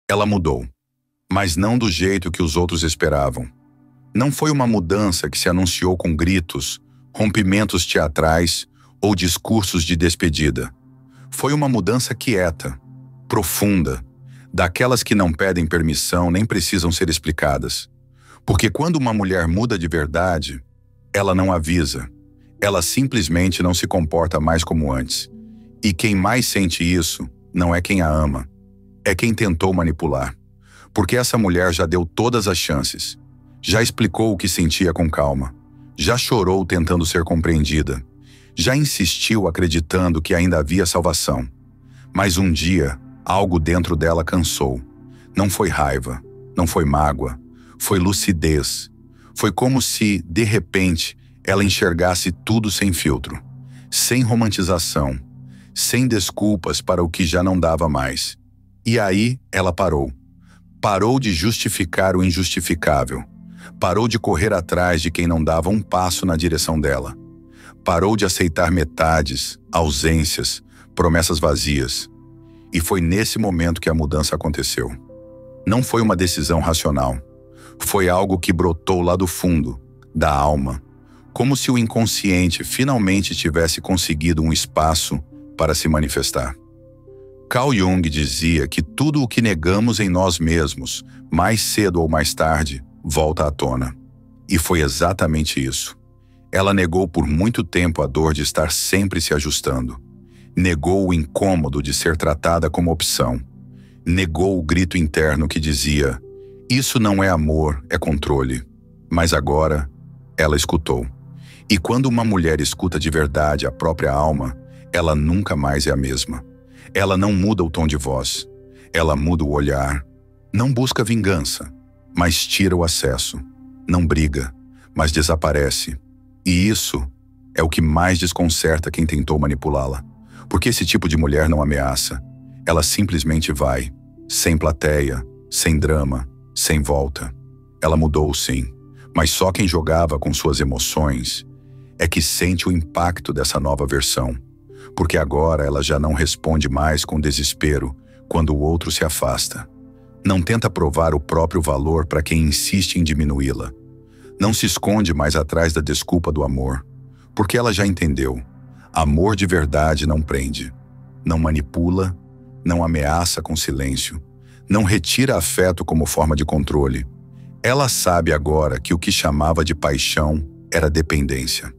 Ela mudou, mas não do jeito que os outros esperavam. Não foi uma mudança que se anunciou com gritos, rompimentos teatrais ou discursos de despedida. Foi uma mudança quieta, profunda, daquelas que não pedem permissão nem precisam ser explicadas. Porque quando uma mulher muda de verdade, ela não avisa. Ela simplesmente não se comporta mais como antes. E quem mais sente isso não é quem a ama, é quem tentou manipular. Porque essa mulher já deu todas as chances. Já explicou o que sentia com calma. Já chorou tentando ser compreendida. Já insistiu acreditando que ainda havia salvação. Mas um dia, algo dentro dela cansou. Não foi raiva, não foi mágoa, foi lucidez. Foi como se, de repente, ela enxergasse tudo sem filtro, sem romantização, sem desculpas para o que já não dava mais. E aí ela parou. Parou de justificar o injustificável. Parou de correr atrás de quem não dava um passo na direção dela. Parou de aceitar metades, ausências, promessas vazias. E foi nesse momento que a mudança aconteceu. Não foi uma decisão racional. Foi algo que brotou lá do fundo, da alma, como se o inconsciente finalmente tivesse conseguido um espaço para se manifestar. Carl Jung dizia que tudo o que negamos em nós mesmos, mais cedo ou mais tarde, volta à tona. E foi exatamente isso. Ela negou por muito tempo a dor de estar sempre se ajustando. Negou o incômodo de ser tratada como opção. Negou o grito interno que dizia: isso não é amor, é controle. Mas agora, ela escutou. E quando uma mulher escuta de verdade a própria alma, ela nunca mais é a mesma. Ela não muda o tom de voz. Ela muda o olhar. Não busca vingança, mas tira o acesso. Não briga, mas desaparece. E isso é o que mais desconcerta quem tentou manipulá-la. Porque esse tipo de mulher não ameaça. Ela simplesmente vai, sem plateia, sem drama, sem volta. Ela mudou, sim, mas só quem jogava com suas emoções é que sente o impacto dessa nova versão. Porque agora ela já não responde mais com desespero quando o outro se afasta. Não tenta provar o próprio valor para quem insiste em diminuí-la. Não se esconde mais atrás da desculpa do amor, porque ela já entendeu. Amor de verdade não prende, não manipula, não ameaça com silêncio, não retira afeto como forma de controle. Ela sabe agora que o que chamava de paixão era dependência.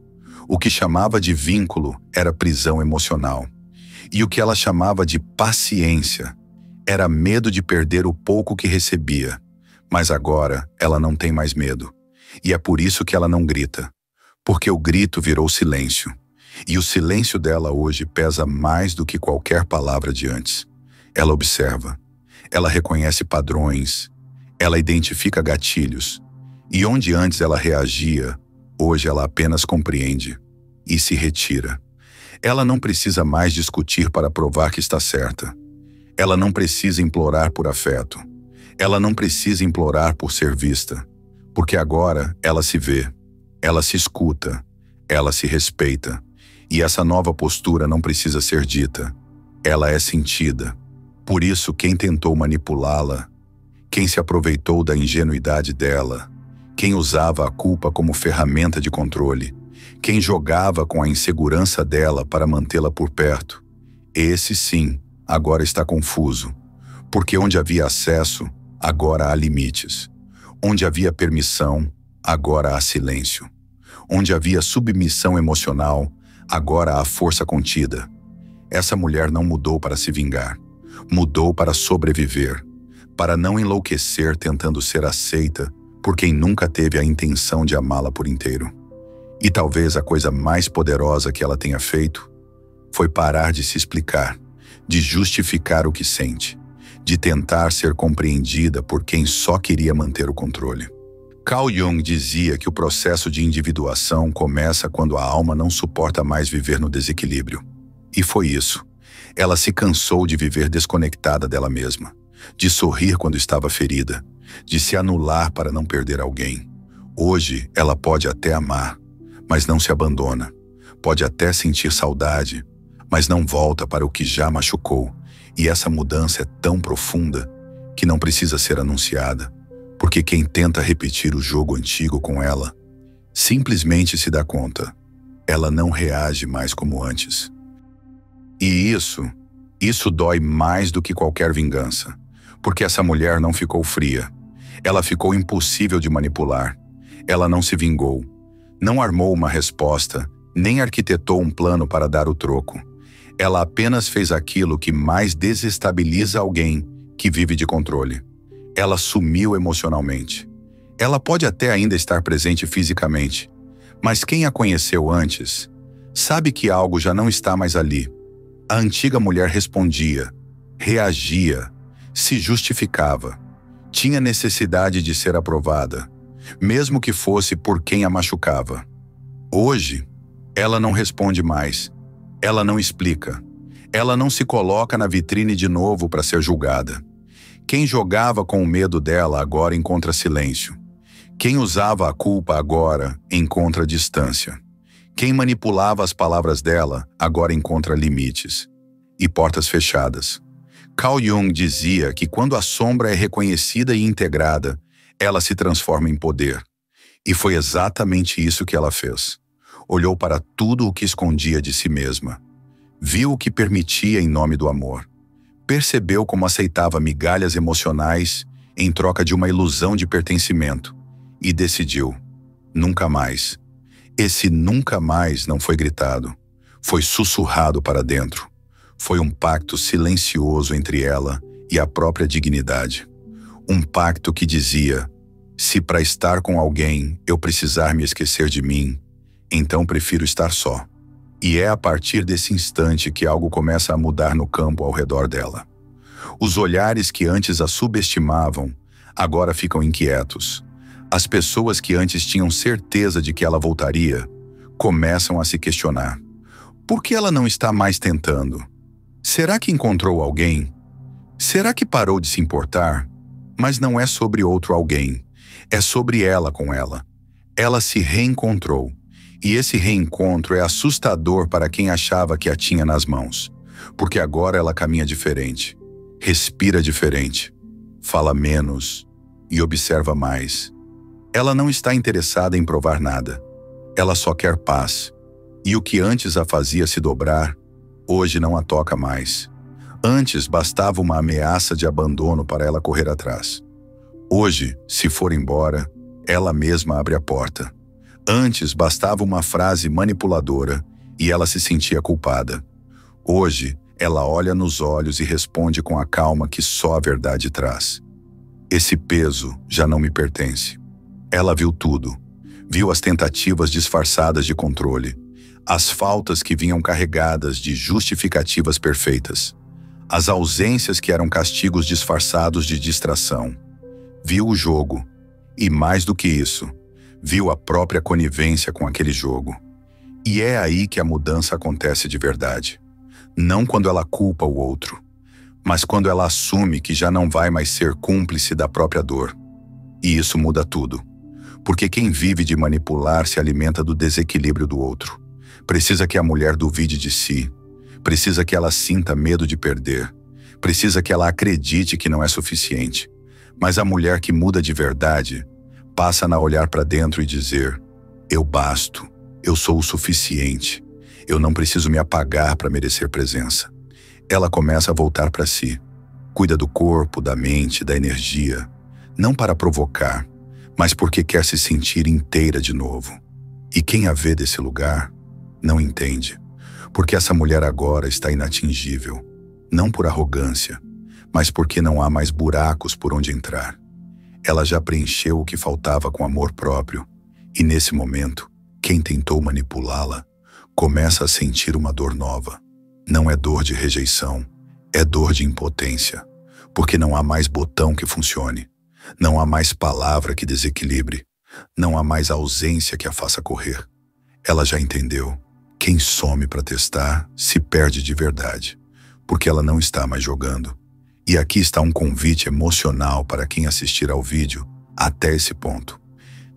O que chamava de vínculo era prisão emocional. E o que ela chamava de paciência era medo de perder o pouco que recebia. Mas agora ela não tem mais medo. E é por isso que ela não grita. Porque o grito virou silêncio. E o silêncio dela hoje pesa mais do que qualquer palavra de antes. Ela observa. Ela reconhece padrões. Ela identifica gatilhos. E onde antes ela reagia, hoje ela apenas compreende e se retira. Ela não precisa mais discutir para provar que está certa. Ela não precisa implorar por afeto. Ela não precisa implorar por ser vista. Porque agora ela se vê, ela se escuta, ela se respeita. E essa nova postura não precisa ser dita. Ela é sentida. Por isso, quem tentou manipulá-la, quem se aproveitou da ingenuidade dela, quem usava a culpa como ferramenta de controle, quem jogava com a insegurança dela para mantê-la por perto, esse sim, agora está confuso. Porque onde havia acesso, agora há limites. Onde havia permissão, agora há silêncio. Onde havia submissão emocional, agora há força contida. Essa mulher não mudou para se vingar. Mudou para sobreviver. Para não enlouquecer tentando ser aceita por quem nunca teve a intenção de amá-la por inteiro. E talvez a coisa mais poderosa que ela tenha feito foi parar de se explicar, de justificar o que sente, de tentar ser compreendida por quem só queria manter o controle. Carl Jung dizia que o processo de individuação começa quando a alma não suporta mais viver no desequilíbrio. E foi isso. Ela se cansou de viver desconectada dela mesma, de sorrir quando estava ferida, de se anular para não perder alguém. Hoje, ela pode até amar, mas não se abandona. Pode até sentir saudade, mas não volta para o que já machucou. E essa mudança é tão profunda que não precisa ser anunciada, porque quem tenta repetir o jogo antigo com ela simplesmente se dá conta. Ela não reage mais como antes. E isso dói mais do que qualquer vingança, porque essa mulher não ficou fria. Ela ficou impossível de manipular. Ela não se vingou, não armou uma resposta, nem arquitetou um plano para dar o troco. Ela apenas fez aquilo que mais desestabiliza alguém que vive de controle. Ela sumiu emocionalmente. Ela pode até ainda estar presente fisicamente, mas quem a conheceu antes sabe que algo já não está mais ali. A antiga mulher respondia, reagia, se justificava, tinha necessidade de ser aprovada, mesmo que fosse por quem a machucava. Hoje, ela não responde mais, ela não explica, ela não se coloca na vitrine de novo para ser julgada. Quem jogava com o medo dela agora encontra silêncio. Quem usava a culpa agora encontra distância. Quem manipulava as palavras dela agora encontra limites e portas fechadas. Carl Jung dizia que quando a sombra é reconhecida e integrada, ela se transforma em poder. E foi exatamente isso que ela fez. Olhou para tudo o que escondia de si mesma. Viu o que permitia em nome do amor. Percebeu como aceitava migalhas emocionais em troca de uma ilusão de pertencimento. E decidiu, nunca mais. Esse nunca mais não foi gritado, foi sussurrado para dentro. Foi um pacto silencioso entre ela e a própria dignidade. Um pacto que dizia, se para estar com alguém eu precisar me esquecer de mim, então prefiro estar só. E é a partir desse instante que algo começa a mudar no campo ao redor dela. Os olhares que antes a subestimavam, agora ficam inquietos. As pessoas que antes tinham certeza de que ela voltaria, começam a se questionar. Por que ela não está mais tentando? Será que encontrou alguém? Será que parou de se importar? Mas não é sobre outro alguém. É sobre ela com ela. Ela se reencontrou. E esse reencontro é assustador para quem achava que a tinha nas mãos. Porque agora ela caminha diferente. Respira diferente. Fala menos. E observa mais. Ela não está interessada em provar nada. Ela só quer paz. E o que antes a fazia se dobrar, hoje não a toca mais. Antes bastava uma ameaça de abandono para ela correr atrás. Hoje, se for embora, ela mesma abre a porta. Antes bastava uma frase manipuladora e ela se sentia culpada. Hoje, ela olha nos olhos e responde com a calma que só a verdade traz. Esse peso já não me pertence. Ela viu tudo. Viu as tentativas disfarçadas de controle, as faltas que vinham carregadas de justificativas perfeitas, as ausências que eram castigos disfarçados de distração. Viu o jogo, e mais do que isso, viu a própria conivência com aquele jogo. E é aí que a mudança acontece de verdade. Não quando ela culpa o outro, mas quando ela assume que já não vai mais ser cúmplice da própria dor. E isso muda tudo. Porque quem vive de manipular se alimenta do desequilíbrio do outro. Precisa que a mulher duvide de si. Precisa que ela sinta medo de perder. Precisa que ela acredite que não é suficiente. Mas a mulher que muda de verdade passa a olhar para dentro e dizer: eu basto, eu sou o suficiente, eu não preciso me apagar para merecer presença. Ela começa a voltar para si. Cuida do corpo, da mente, da energia. Não para provocar, mas porque quer se sentir inteira de novo. E quem a vê desse lugar não entende, porque essa mulher agora está inatingível, não por arrogância, mas porque não há mais buracos por onde entrar. Ela já preencheu o que faltava com amor próprio, e nesse momento, quem tentou manipulá-la começa a sentir uma dor nova. Não é dor de rejeição, é dor de impotência, porque não há mais botão que funcione. Não há mais palavra que desequilibre. Não há mais ausência que a faça correr. Ela já entendeu. Quem some para testar se perde de verdade, porque ela não está mais jogando. E aqui está um convite emocional para quem assistir ao vídeo até esse ponto.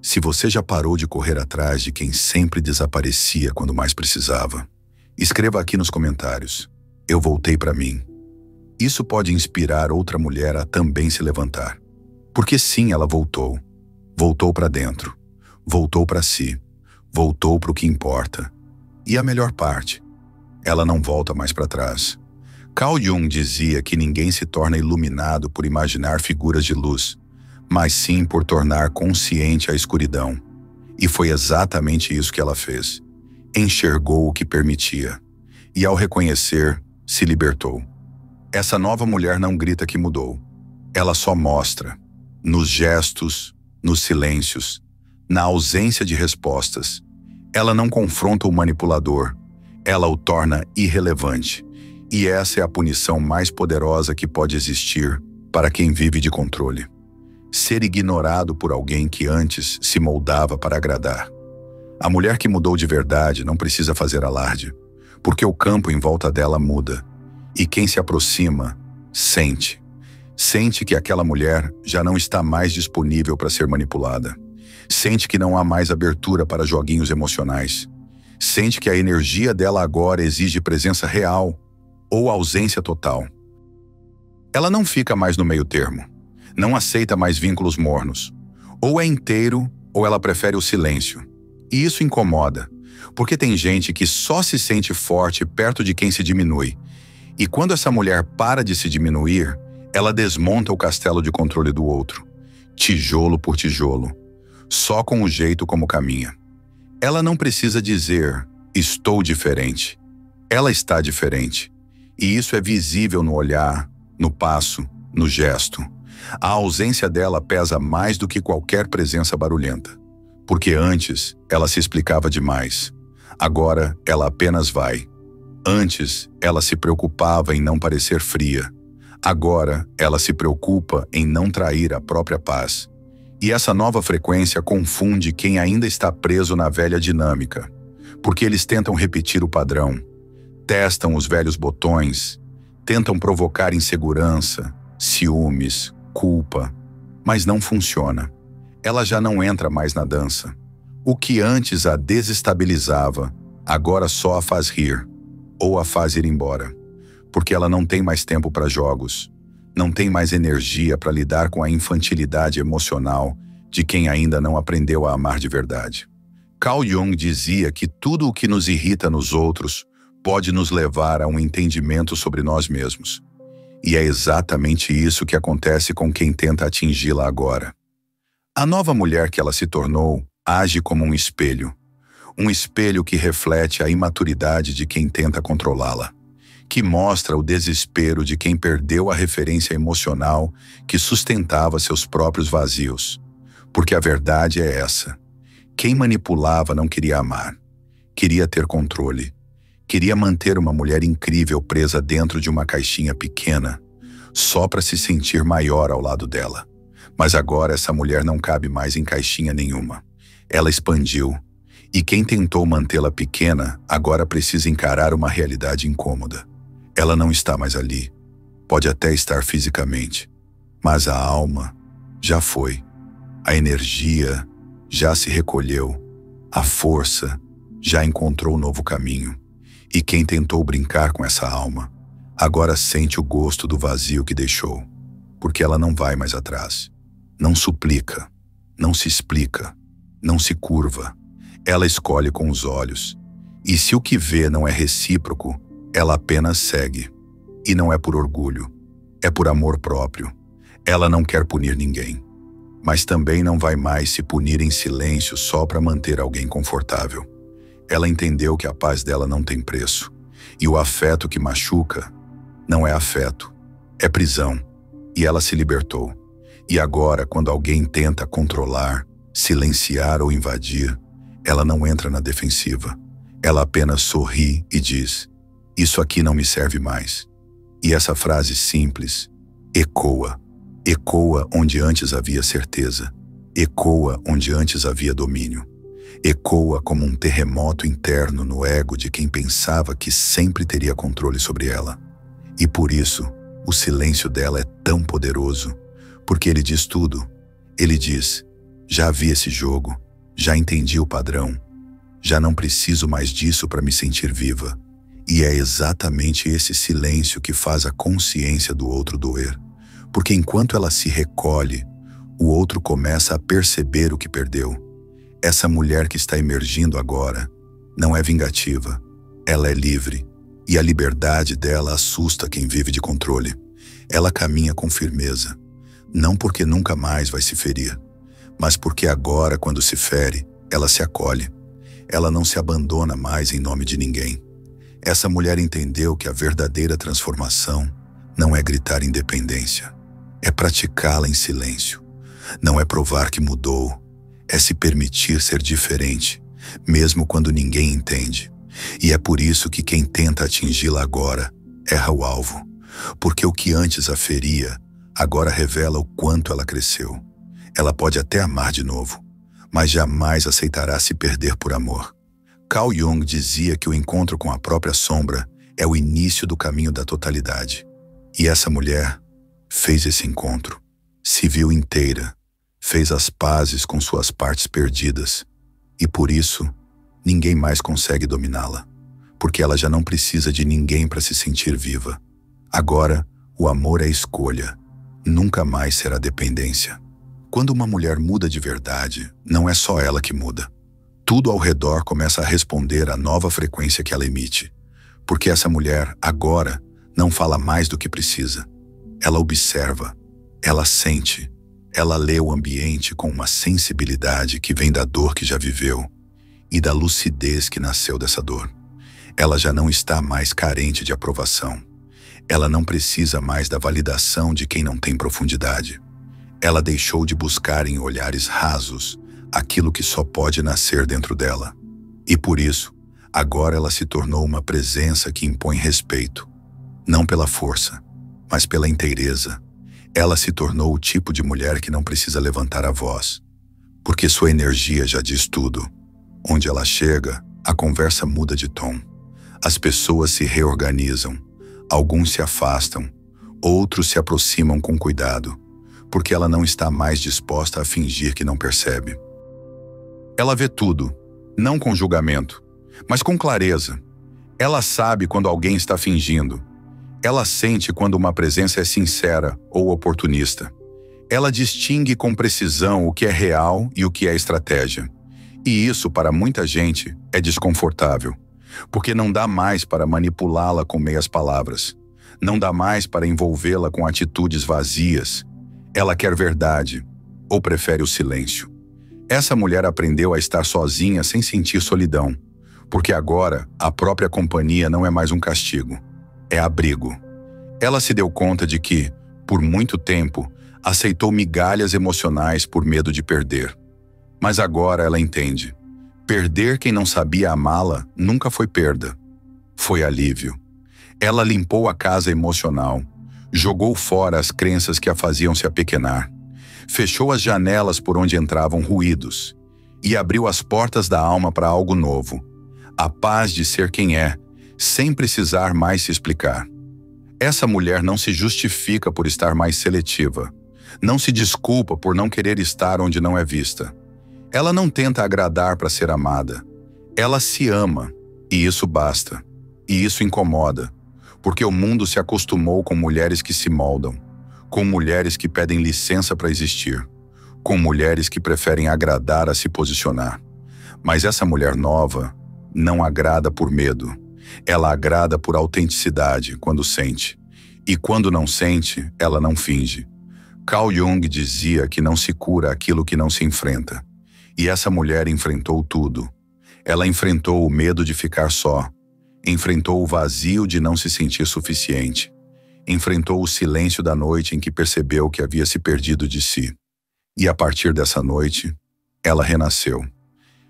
Se você já parou de correr atrás de quem sempre desaparecia quando mais precisava, escreva aqui nos comentários: eu voltei para mim. Isso pode inspirar outra mulher a também se levantar. Porque sim, ela voltou. Voltou para dentro. Voltou para si. Voltou para o que importa. E a melhor parte, ela não volta mais para trás. Carl Jung dizia que ninguém se torna iluminado por imaginar figuras de luz, mas sim por tornar consciente a escuridão. E foi exatamente isso que ela fez. Enxergou o que permitia. E ao reconhecer, se libertou. Essa nova mulher não grita que mudou. Ela só mostra, nos gestos, nos silêncios, na ausência de respostas. Ela não confronta o manipulador, ela o torna irrelevante. E essa é a punição mais poderosa que pode existir para quem vive de controle. Ser ignorado por alguém que antes se moldava para agradar. A mulher que mudou de verdade não precisa fazer alarde, porque o campo em volta dela muda. E quem se aproxima, sente. Sente que aquela mulher já não está mais disponível para ser manipulada. Sente que não há mais abertura para joguinhos emocionais. Sente que a energia dela agora exige presença real ou ausência total. Ela não fica mais no meio termo. Não aceita mais vínculos mornos. Ou é inteiro, ou ela prefere o silêncio. E isso incomoda, porque tem gente que só se sente forte perto de quem se diminui. E quando essa mulher para de se diminuir, ela desmonta o castelo de controle do outro, tijolo por tijolo, só com o jeito como caminha. Ela não precisa dizer, estou diferente. Ela está diferente. E isso é visível no olhar, no passo, no gesto. A ausência dela pesa mais do que qualquer presença barulhenta. Porque antes, ela se explicava demais. Agora, ela apenas vai. Antes, ela se preocupava em não parecer fria. Agora, ela se preocupa em não trair a própria paz. E essa nova frequência confunde quem ainda está preso na velha dinâmica. Porque eles tentam repetir o padrão. Testam os velhos botões. Tentam provocar insegurança, ciúmes, culpa. Mas não funciona. Ela já não entra mais na dança. O que antes a desestabilizava, agora só a faz rir. Ou a faz ir embora. Porque ela não tem mais tempo para jogos. Não tem mais energia para lidar com a infantilidade emocional de quem ainda não aprendeu a amar de verdade. Carl Jung dizia que tudo o que nos irrita nos outros pode nos levar a um entendimento sobre nós mesmos. E é exatamente isso que acontece com quem tenta atingi-la agora. A nova mulher que ela se tornou age como um espelho que reflete a imaturidade de quem tenta controlá-la, que mostra o desespero de quem perdeu a referência emocional que sustentava seus próprios vazios. Porque a verdade é essa. Quem manipulava não queria amar, queria ter controle, queria manter uma mulher incrível presa dentro de uma caixinha pequena, só para se sentir maior ao lado dela. Mas agora essa mulher não cabe mais em caixinha nenhuma. Ela expandiu, e quem tentou mantê-la pequena agora precisa encarar uma realidade incômoda. Ela não está mais ali. Pode até estar fisicamente, mas a alma já foi. A energia já se recolheu. A força já encontrou um novo caminho. E quem tentou brincar com essa alma, agora sente o gosto do vazio que deixou, porque ela não vai mais atrás. Não suplica, não se explica, não se curva. Ela escolhe com os olhos. E se o que vê não é recíproco, ela apenas segue. E não é por orgulho, é por amor próprio. Ela não quer punir ninguém, mas também não vai mais se punir em silêncio só para manter alguém confortável. Ela entendeu que a paz dela não tem preço. E o afeto que machuca não é afeto, é prisão. E ela se libertou. E agora, quando alguém tenta controlar, silenciar ou invadir, ela não entra na defensiva. Ela apenas sorri e diz: isso aqui não me serve mais. E essa frase simples ecoa. Ecoa onde antes havia certeza. Ecoa onde antes havia domínio. Ecoa como um terremoto interno no ego de quem pensava que sempre teria controle sobre ela. E por isso, o silêncio dela é tão poderoso, porque ele diz tudo. Ele diz: já vi esse jogo, já entendi o padrão, já não preciso mais disso para me sentir viva. E é exatamente esse silêncio que faz a consciência do outro doer. Porque enquanto ela se recolhe, o outro começa a perceber o que perdeu. Essa mulher que está emergindo agora não é vingativa, ela é livre. E a liberdade dela assusta quem vive de controle. Ela caminha com firmeza, não porque nunca mais vai se ferir, mas porque agora, quando se fere, ela se acolhe. Ela não se abandona mais em nome de ninguém. Essa mulher entendeu que a verdadeira transformação não é gritar independência, é praticá-la em silêncio. Não é provar que mudou, é se permitir ser diferente, mesmo quando ninguém entende. E é por isso que quem tenta atingi-la agora erra o alvo, porque o que antes a feria, agora revela o quanto ela cresceu. Ela pode até amar de novo, mas jamais aceitará se perder por amor. Carl Jung dizia que o encontro com a própria sombra é o início do caminho da totalidade. E essa mulher fez esse encontro, se viu inteira, fez as pazes com suas partes perdidas, e por isso, ninguém mais consegue dominá-la, porque ela já não precisa de ninguém para se sentir viva. Agora, o amor é escolha, nunca mais será dependência. Quando uma mulher muda de verdade, não é só ela que muda. Tudo ao redor começa a responder à nova frequência que ela emite, porque essa mulher, agora, não fala mais do que precisa. Ela observa, ela sente, ela lê o ambiente com uma sensibilidade que vem da dor que já viveu e da lucidez que nasceu dessa dor. Ela já não está mais carente de aprovação. Ela não precisa mais da validação de quem não tem profundidade. Ela deixou de buscar em olhares rasos aquilo que só pode nascer dentro dela. E por isso, agora ela se tornou uma presença que impõe respeito, não pela força, mas pela inteireza. Ela se tornou o tipo de mulher que não precisa levantar a voz, porque sua energia já diz tudo. Onde ela chega, a conversa muda de tom. As pessoas se reorganizam, alguns se afastam, outros se aproximam com cuidado, porque ela não está mais disposta a fingir que não percebe. Ela vê tudo, não com julgamento, mas com clareza. Ela sabe quando alguém está fingindo. Ela sente quando uma presença é sincera ou oportunista. Ela distingue com precisão o que é real e o que é estratégia. E isso, para muita gente, é desconfortável, porque não dá mais para manipulá-la com meias palavras. Não dá mais para envolvê-la com atitudes vazias. Ela quer verdade, ou prefere o silêncio. Essa mulher aprendeu a estar sozinha sem sentir solidão, porque agora a própria companhia não é mais um castigo, é abrigo. Ela se deu conta de que, por muito tempo, aceitou migalhas emocionais por medo de perder. Mas agora ela entende. Perder quem não sabia amá-la nunca foi perda, foi alívio. Ela limpou a casa emocional, jogou fora as crenças que a faziam se apequenar, fechou as janelas por onde entravam ruídos e abriu as portas da alma para algo novo, a paz de ser quem é, sem precisar mais se explicar. Essa mulher não se justifica por estar mais seletiva, não se desculpa por não querer estar onde não é vista. Ela não tenta agradar para ser amada. Ela se ama, e isso basta. E isso incomoda, porque o mundo se acostumou com mulheres que se moldam, com mulheres que pedem licença para existir, com mulheres que preferem agradar a se posicionar. Mas essa mulher nova não agrada por medo. Ela agrada por autenticidade quando sente. E quando não sente, ela não finge. Carl Jung dizia que não se cura aquilo que não se enfrenta. E essa mulher enfrentou tudo. Ela enfrentou o medo de ficar só, enfrentou o vazio de não se sentir suficiente, enfrentou o silêncio da noite em que percebeu que havia se perdido de si. E a partir dessa noite, ela renasceu.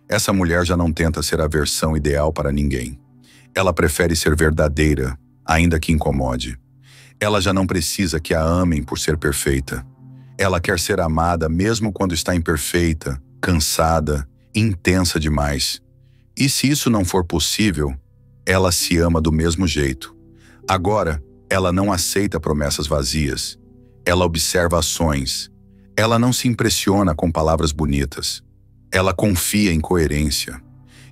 Essa mulher já não tenta ser a versão ideal para ninguém. Ela prefere ser verdadeira, ainda que incomode. Ela já não precisa que a amem por ser perfeita. Ela quer ser amada mesmo quando está imperfeita, cansada, intensa demais. E se isso não for possível, ela se ama do mesmo jeito. Agora, ela não aceita promessas vazias. Ela observa ações. Ela não se impressiona com palavras bonitas. Ela confia em coerência.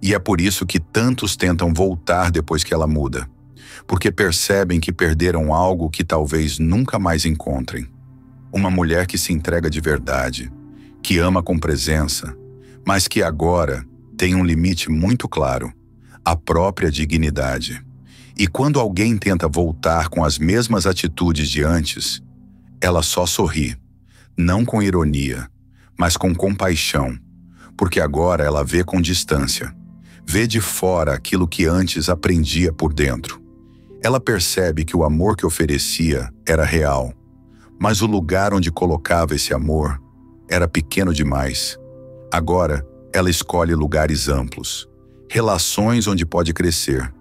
E é por isso que tantos tentam voltar depois que ela muda. porque percebem que perderam algo que talvez nunca mais encontrem. Uma mulher que se entrega de verdade, que ama com presença, mas que agora tem um limite muito claro: a própria dignidade. E quando alguém tenta voltar com as mesmas atitudes de antes, ela só sorri, não com ironia, mas com compaixão, porque agora ela vê com distância, vê de fora aquilo que antes aprendia por dentro. Ela percebe que o amor que oferecia era real, mas o lugar onde colocava esse amor era pequeno demais. Agora, ela escolhe lugares amplos, relações onde pode crescer,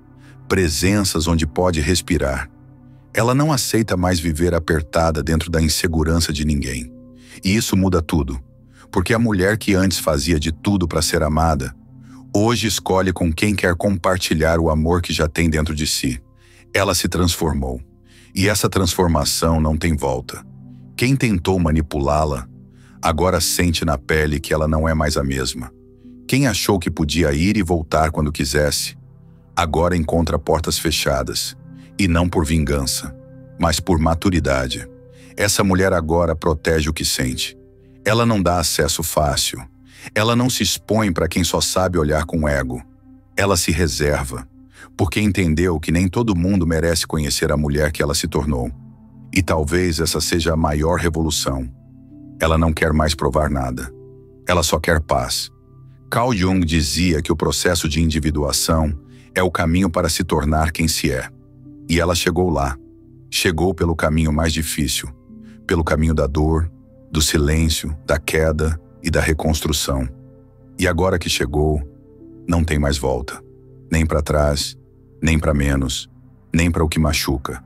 presenças onde pode respirar. Ela não aceita mais viver apertada dentro da insegurança de ninguém. E isso muda tudo, porque a mulher que antes fazia de tudo para ser amada, hoje escolhe com quem quer compartilhar o amor que já tem dentro de si. Ela se transformou, e essa transformação não tem volta. Quem tentou manipulá-la, agora sente na pele que ela não é mais a mesma. Quem achou que podia ir e voltar quando quisesse, agora encontra portas fechadas, e não por vingança, mas por maturidade. Essa mulher agora protege o que sente. Ela não dá acesso fácil. Ela não se expõe para quem só sabe olhar com ego. Ela se reserva, porque entendeu que nem todo mundo merece conhecer a mulher que ela se tornou. E talvez essa seja a maior revolução. Ela não quer mais provar nada. Ela só quer paz. Carl Jung dizia que o processo de individuação é o caminho para se tornar quem se é. E ela chegou lá. Chegou pelo caminho mais difícil, pelo caminho da dor, do silêncio, da queda e da reconstrução. E agora que chegou, não tem mais volta. Nem para trás, nem para menos, nem para o que machuca.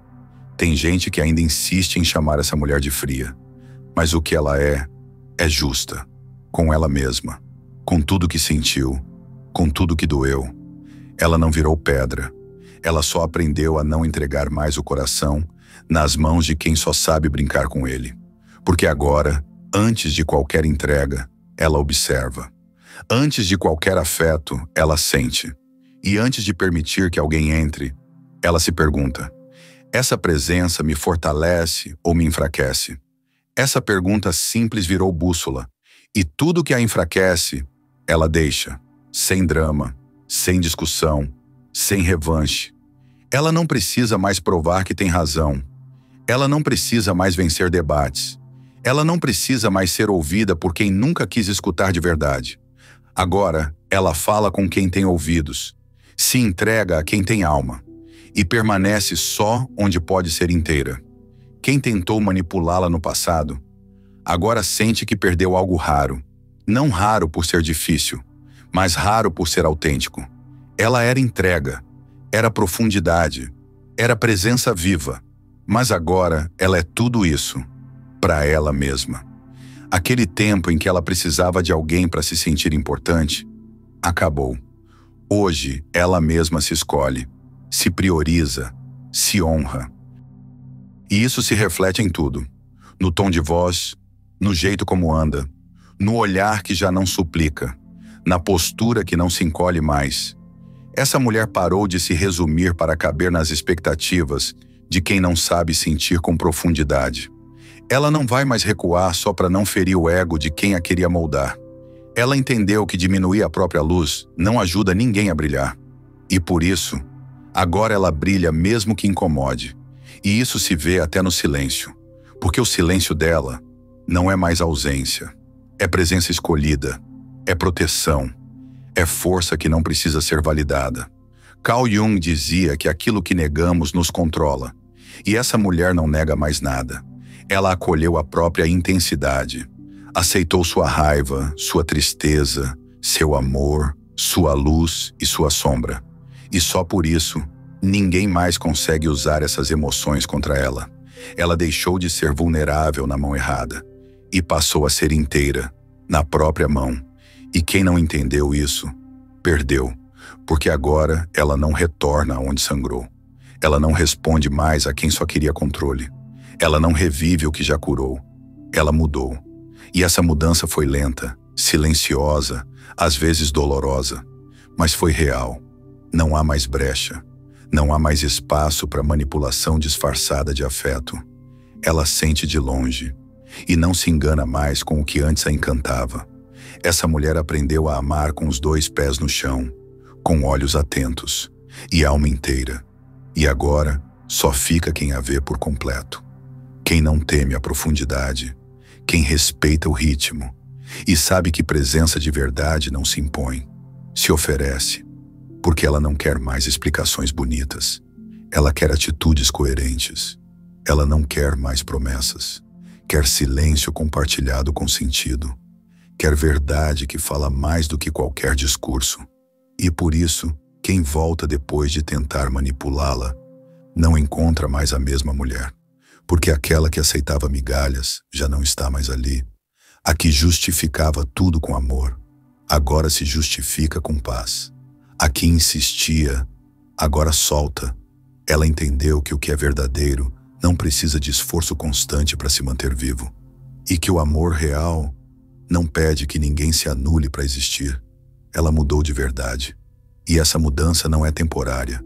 Tem gente que ainda insiste em chamar essa mulher de fria. Mas o que ela é justa, com ela mesma, com tudo que sentiu, com tudo que doeu. Ela não virou pedra. Ela só aprendeu a não entregar mais o coração nas mãos de quem só sabe brincar com ele. Porque agora, antes de qualquer entrega, ela observa. Antes de qualquer afeto, ela sente. E antes de permitir que alguém entre, ela se pergunta: essa presença me fortalece ou me enfraquece? Essa pergunta simples virou bússola. E tudo que a enfraquece, ela deixa, sem drama, sem discussão, sem revanche. Ela não precisa mais provar que tem razão. Ela não precisa mais vencer debates. Ela não precisa mais ser ouvida por quem nunca quis escutar de verdade. Agora, ela fala com quem tem ouvidos, se entrega a quem tem alma e permanece só onde pode ser inteira. Quem tentou manipulá-la no passado, agora sente que perdeu algo raro. Não raro por ser difícil, mas raro por ser autêntico. Ela era entrega, era profundidade, era presença viva. Mas agora ela é tudo isso, para ela mesma. Aquele tempo em que ela precisava de alguém para se sentir importante, acabou. Hoje, ela mesma se escolhe, se prioriza, se honra. E isso se reflete em tudo. No tom de voz, no jeito como anda, no olhar que já não suplica, na postura que não se encolhe mais. Essa mulher parou de se resumir para caber nas expectativas de quem não sabe sentir com profundidade. Ela não vai mais recuar só para não ferir o ego de quem a queria moldar. Ela entendeu que diminuir a própria luz não ajuda ninguém a brilhar. E por isso, agora ela brilha mesmo que incomode. E isso se vê até no silêncio. Porque o silêncio dela não é mais ausência. É presença escolhida. É proteção. É força que não precisa ser validada. Carl Jung dizia que aquilo que negamos nos controla. E essa mulher não nega mais nada. Ela acolheu a própria intensidade. Aceitou sua raiva, sua tristeza, seu amor, sua luz e sua sombra. E só por isso, ninguém mais consegue usar essas emoções contra ela. Ela deixou de ser vulnerável na mão errada e passou a ser inteira, na própria mão. E quem não entendeu isso, perdeu, porque agora ela não retorna aonde sangrou. Ela não responde mais a quem só queria controle. Ela não revive o que já curou. Ela mudou. E essa mudança foi lenta, silenciosa, às vezes dolorosa, mas foi real. Não há mais brecha. Não há mais espaço para manipulação disfarçada de afeto. Ela sente de longe e não se engana mais com o que antes a encantava. Essa mulher aprendeu a amar com os 2 pés no chão, com olhos atentos e alma inteira. E agora só fica quem a vê por completo. Quem não teme a profundidade, quem respeita o ritmo e sabe que presença de verdade não se impõe, se oferece, porque ela não quer mais explicações bonitas. Ela quer atitudes coerentes. Ela não quer mais promessas. Quer silêncio compartilhado com sentido. Quer verdade que fala mais do que qualquer discurso. E por isso, quem volta depois de tentar manipulá-la, não encontra mais a mesma mulher. Porque aquela que aceitava migalhas já não está mais ali. A que justificava tudo com amor, agora se justifica com paz. A que insistia, agora solta. Ela entendeu que o que é verdadeiro não precisa de esforço constante para se manter vivo. E que o amor real não pede que ninguém se anule para existir. Ela mudou de verdade. E essa mudança não é temporária,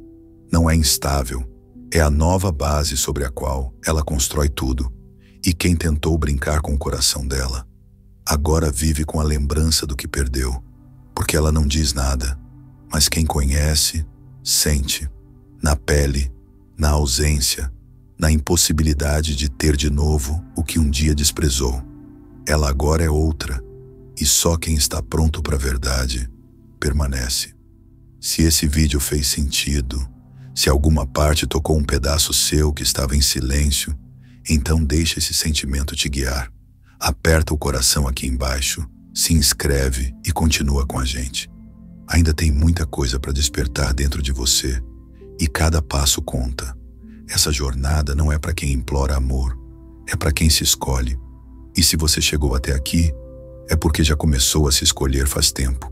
não é instável. É a nova base sobre a qual ela constrói tudo. E quem tentou brincar com o coração dela, agora vive com a lembrança do que perdeu. Porque ela não diz nada, mas quem conhece, sente. Na pele, na ausência, na impossibilidade de ter de novo o que um dia desprezou. Ela agora é outra, e só quem está pronto para a verdade permanece. Se esse vídeo fez sentido, se alguma parte tocou um pedaço seu que estava em silêncio, então deixa esse sentimento te guiar. Aperta o coração aqui embaixo, se inscreve e continua com a gente. Ainda tem muita coisa para despertar dentro de você, e cada passo conta. Essa jornada não é para quem implora amor, é para quem se escolhe. E se você chegou até aqui, é porque já começou a se escolher faz tempo.